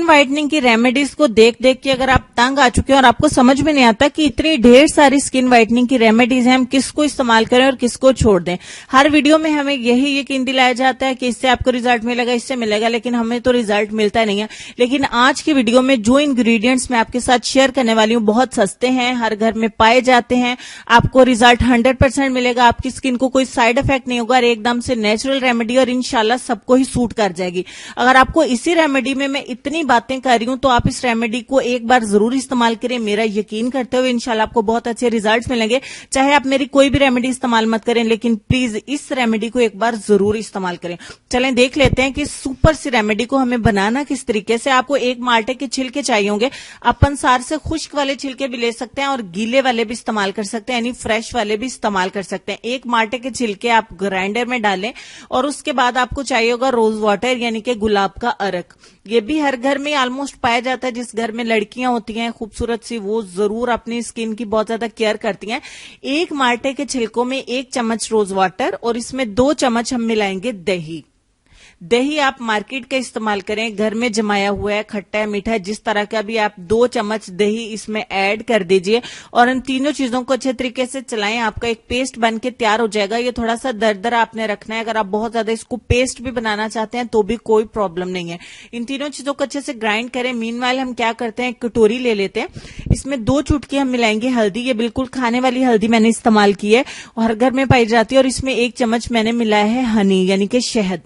Whitening की remedies को देख देख के अगर आप तंग आ चुके हैं और आपको समझ में नहीं आता कि इतनी ढेर सारी स्किन व्हाइटनिंग की रेमेडीज हैं, हम किसको इस्तेमाल करें और किसको छोड़ दें। हर वीडियो में हमें यही यकीन दिलाया जाता है कि इससे आपको रिजल्ट मिलेगा, इससे मिलेगा, लेकिन हमें तो रिजल्ट मिलता नहीं है। लेकिन आज की वीडियो में जो इंग्रेडिएंट्स मैं आपके साथ शेयर करने वाली हूँ बहुत सस्ते हैं, हर घर में पाए जाते हैं, आपको रिजल्ट 100% मिलेगा, आपकी स्किन को कोई साइड इफेक्ट नहीं होगा और एकदम से नेचुरल रेमेडी और इंशाल्लाह सबको ही सूट कर जाएगी। अगर आपको इसी रेमेडी में मैं इतनी बातें कर रही हूं तो आप इस रेमेडी को एक बार जरूर इस्तेमाल करें। मेरा यकीन करते हुए इंशाल्लाह आपको बहुत अच्छे रिजल्ट्स मिलेंगे। चाहे आप मेरी कोई भी रेमेडी इस्तेमाल मत करें, लेकिन प्लीज इस रेमेडी को एक बार जरूर इस्तेमाल करें। चलें देख लेते हैं कि सुपर सी रेमेडी को हमें बनाना किस तरीके से। आपको एक माल्टे के छिलके चाहिए होंगे। आप पंसार से खुश्क वाले छिलके भी ले सकते हैं और गीले वाले भी इस्तेमाल कर सकते हैं, यानी फ्रेश वाले भी इस्तेमाल कर सकते हैं। एक माल्टे के छिलके आप ग्राइंडर में डालें और उसके बाद आपको चाहिए होगा रोज वाटर यानी कि गुलाब का अर्क। ये भी हर घर में ऑलमोस्ट पाया जाता है। जिस घर में लड़कियां होती हैं खूबसूरत सी, वो जरूर अपनी स्किन की बहुत ज्यादा केयर करती हैं। एक माल्टे के छिलकों में 1 चम्मच रोज वाटर और इसमें 2 चम्मच हम मिलाएंगे दही। दही आप मार्केट का इस्तेमाल करें, घर में जमाया हुआ है, खट्टा है, मीठा है, जिस तरह का भी, आप 2 चम्मच दही इसमें ऐड कर दीजिए और इन तीनों चीजों को अच्छे तरीके से चलाएं। आपका एक पेस्ट बन के तैयार हो जाएगा। ये थोड़ा सा दरदरा आपने रखना है। अगर आप बहुत ज्यादा इसको पेस्ट भी बनाना चाहते हैं तो भी कोई प्रॉब्लम नहीं है। इन तीनों चीजों को अच्छे से ग्राइंड करें। मीनवाइल हम क्या करते हैं, एक कटोरी ले लेते हैं, इसमें 2 चुटकी हम मिलाएंगे हल्दी। ये बिल्कुल खाने वाली हल्दी मैंने इस्तेमाल की है और हर घर में पाई जाती है। और इसमें 1 चम्मच मैंने मिलाया है हनी यानी कि शहद।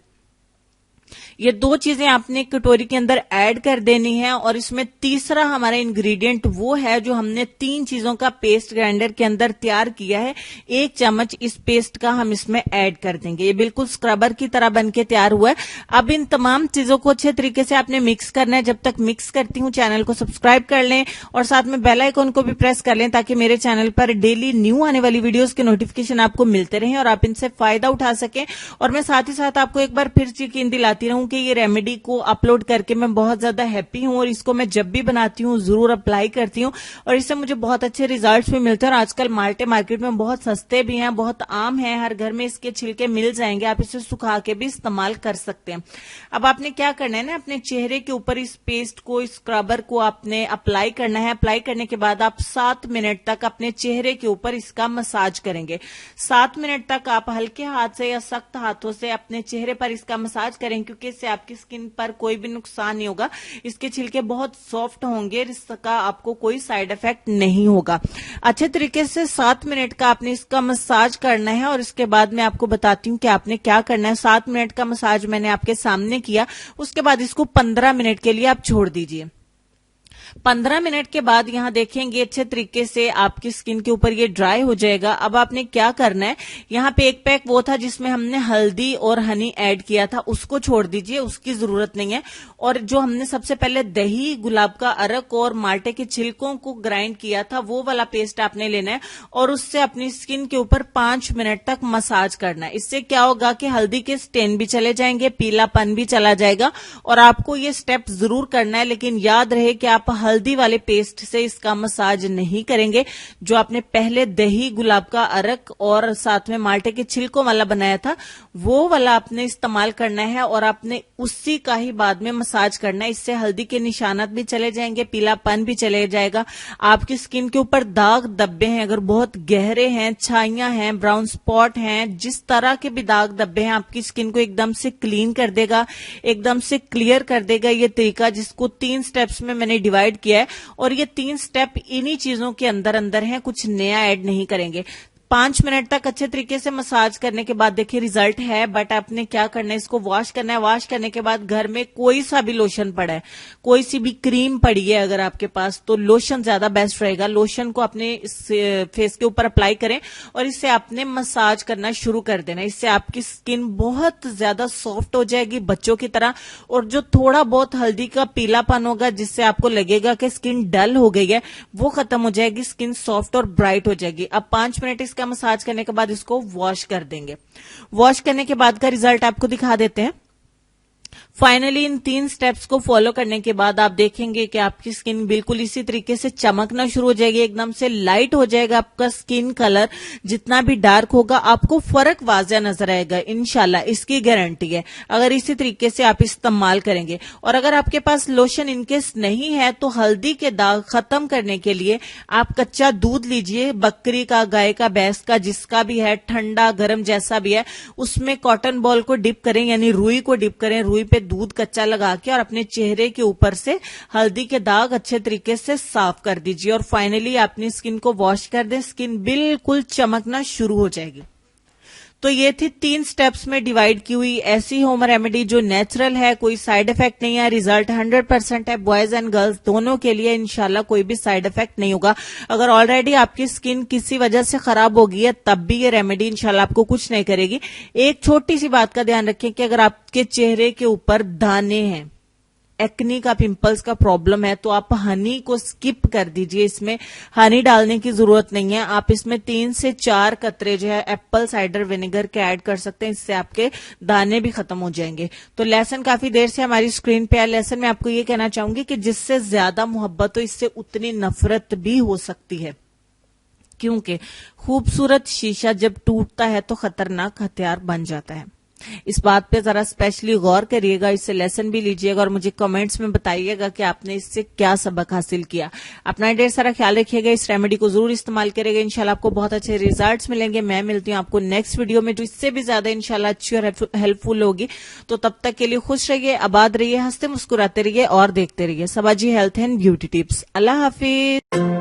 ये 2 चीजें आपने कटोरी के अंदर ऐड कर देनी है। और इसमें तीसरा हमारा इंग्रेडिएंट वो है जो हमने 3 चीजों का पेस्ट ग्राइंडर के अंदर तैयार किया है। 1 चम्मच इस पेस्ट का हम इसमें ऐड कर देंगे। ये बिल्कुल स्क्रबर की तरह बन के तैयार हुआ है। अब इन तमाम चीजों को अच्छे तरीके से आपने मिक्स करना है। जब तक मिक्स करती हूँ चैनल को सब्सक्राइब कर लें और साथ में बेल आइकन को भी प्रेस कर लें ताकि मेरे चैनल पर डेली न्यू आने वाली वीडियोस के नोटिफिकेशन आपको मिलते रहें और आप इनसे फायदा उठा सकें। और मैं साथ ही साथ आपको एक बार फिर यकीन दिलाती रहूं कि ये रेमेडी को अपलोड करके मैं बहुत ज्यादा हैप्पी हूं और इसको मैं जब भी बनाती हूं जरूर अप्लाई करती हूं और इससे मुझे बहुत अच्छे रिजल्ट्स भी मिलते हैं। और आजकल माल्टे मार्केट में बहुत सस्ते भी हैं, बहुत आम हैं, हर घर में इसके छिलके मिल जाएंगे। आप इसे सुखा के भी इस्तेमाल कर सकते हैं। अब आपने क्या करना है ना, अपने चेहरे के ऊपर इस पेस्ट को, इस स्क्रबर को आपने अप्लाई करना है। अप्लाई करने के बाद आप 7 मिनट तक अपने चेहरे के ऊपर इसका मसाज करेंगे। 7 मिनट तक आप हल्के हाथ से या सख्त हाथों से अपने चेहरे पर इसका मसाज करें, क्योंकि इससे आपकी स्किन पर कोई भी नुकसान नहीं होगा। इसके छिलके बहुत सॉफ्ट होंगे, इसका आपको कोई साइड इफेक्ट नहीं होगा। अच्छे तरीके से 7 मिनट का आपने इसका मसाज करना है और इसके बाद मैं आपको बताती हूँ कि आपने क्या करना है। 7 मिनट का मसाज मैंने आपके सामने किया, उसके बाद इसको 15 मिनट के लिए आप छोड़ दीजिए। 15 मिनट के बाद यहां देखेंगे अच्छे तरीके से आपकी स्किन के ऊपर ये ड्राई हो जाएगा। अब आपने क्या करना है, यहां पे एक पैक वो था जिसमें हमने हल्दी और हनी ऐड किया था, उसको छोड़ दीजिए, उसकी जरूरत नहीं है। और जो हमने सबसे पहले दही, गुलाब का अर्क और माल्टे के छिलकों को ग्राइंड किया था, वो वाला पेस्ट आपने लेना है और उससे अपनी स्किन के ऊपर 5 मिनट तक मसाज करना है। इससे क्या होगा कि हल्दी के स्टेन भी चले जाएंगे, पीलापन भी चला जाएगा। और आपको ये स्टेप जरूर करना है, लेकिन याद रहे कि आप हल्दी वाले पेस्ट से इसका मसाज नहीं करेंगे। जो आपने पहले दही, गुलाब का अर्क और साथ में माल्टे के छिलकों वाला बनाया था, वो वाला आपने इस्तेमाल करना है और आपने उसी का ही बाद में मसाज करना है। इससे हल्दी के निशानात भी चले जाएंगे, पीलापन भी चले जाएगा। आपकी स्किन के ऊपर दाग धब्बे हैं, अगर बहुत गहरे हैं, छाइयां हैं, ब्राउन स्पॉट हैं, जिस तरह के भी दाग धब्बे हैं, आपकी स्किन को एकदम से क्लीन कर देगा, एकदम से क्लियर कर देगा ये तरीका, जिसको 3 स्टेप्स में मैंने डिवाइड किया है। और ये 3 स्टेप इन्हीं चीजों के अंदर अंदर हैं, कुछ नया ऐड नहीं करेंगे। 5 मिनट तक अच्छे तरीके से मसाज करने के बाद देखिए रिजल्ट है। बट आपने क्या करना है, इसको वॉश करना है। वॉश करने के बाद घर में कोई सा भी लोशन पड़ा है, कोई सी भी क्रीम पड़ी है अगर आपके पास, तो लोशन ज्यादा बेस्ट रहेगा। लोशन को अपने फेस के ऊपर अप्लाई करें और इससे आपने मसाज करना शुरू कर देना। इससे आपकी स्किन बहुत ज्यादा सॉफ्ट हो जाएगी, बच्चों की तरह। और जो थोड़ा बहुत हल्दी का पीलापन होगा, जिससे आपको लगेगा कि स्किन डल हो गई है, वो खत्म हो जाएगी, स्किन सॉफ्ट और ब्राइट हो जाएगी। अब 5 मिनट इसका मसाज करने के बाद इसको वॉश कर देंगे। वॉश करने के बाद का रिजल्ट आपको दिखा देते हैं। फाइनली इन 3 स्टेप्स को फॉलो करने के बाद आप देखेंगे कि आपकी स्किन बिल्कुल इसी तरीके से चमकना शुरू हो जाएगी, एकदम से लाइट हो जाएगा आपका स्किन कलर। जितना भी डार्क होगा आपको फर्क वाज़िह नजर आएगा इंशाल्लाह, इसकी गारंटी है अगर इसी तरीके से आप इस्तेमाल करेंगे। और अगर आपके पास लोशन इनकेस नहीं है तो हल्दी के दाग खत्म करने के लिए आप कच्चा दूध लीजिए, बकरी का, गाय का, भैंस का, जिसका भी है, ठंडा गर्म जैसा भी है, उसमें कॉटन बॉल को डिप करें, यानी रुई को डिप करें, रुई पे दूध कच्चा लगा के और अपने चेहरे के ऊपर से हल्दी के दाग अच्छे तरीके से साफ कर दीजिए। और फाइनली अपनी स्किन को वॉश कर दें, स्किन बिल्कुल चमकना शुरू हो जाएगी। तो ये थी 3 स्टेप्स में डिवाइड की हुई ऐसी होम रेमेडी जो नेचुरल है, कोई साइड इफेक्ट नहीं है, रिजल्ट 100% है, बॉयज एंड गर्ल्स दोनों के लिए इंशाल्लाह कोई भी साइड इफेक्ट नहीं होगा। अगर ऑलरेडी आपकी स्किन किसी वजह से खराब हो गई है तब भी ये रेमेडी इंशाल्लाह आपको कुछ नहीं करेगी। एक छोटी सी बात का ध्यान रखें कि अगर आपके चेहरे के ऊपर दाने हैं, एक्नी का, पिंपल्स का प्रॉब्लम है, तो आप हनी को स्किप कर दीजिए, इसमें हनी डालने की जरूरत नहीं है। आप इसमें 3 से 4 कतरे जो है एप्पल साइडर विनेगर के ऐड कर सकते हैं, इससे आपके दाने भी खत्म हो जाएंगे। तो लेसन काफी देर से हमारी स्क्रीन पे है। लेसन में आपको ये कहना चाहूंगी कि जिससे ज्यादा मोहब्बत हो इससे उतनी नफरत भी हो सकती है, क्योंकि खूबसूरत शीशा जब टूटता है तो खतरनाक हथियार बन जाता है। इस बात पे जरा स्पेशली गौर करिएगा, इससे लेसन भी लीजिएगा और मुझे कमेंट्स में बताइएगा कि आपने इससे क्या सबक हासिल किया। अपना ढेर सारा ख्याल रखिएगा, इस रेमेडी को जरूर इस्तेमाल करिएगा, इंशाल्लाह आपको बहुत अच्छे रिजल्ट्स मिलेंगे। मैं मिलती हूँ आपको नेक्स्ट वीडियो में जो इससे भी ज्यादा इंशाल्लाह अच्छी और हेल्पफुल होगी। तो तब तक के लिए खुश रहिए, आबाद रहिए, हंसते मुस्कुराते रहिए और देखते रहिए सबाजी हेल्थ एंड ब्यूटी टिप्स। अल्लाह हाफिज।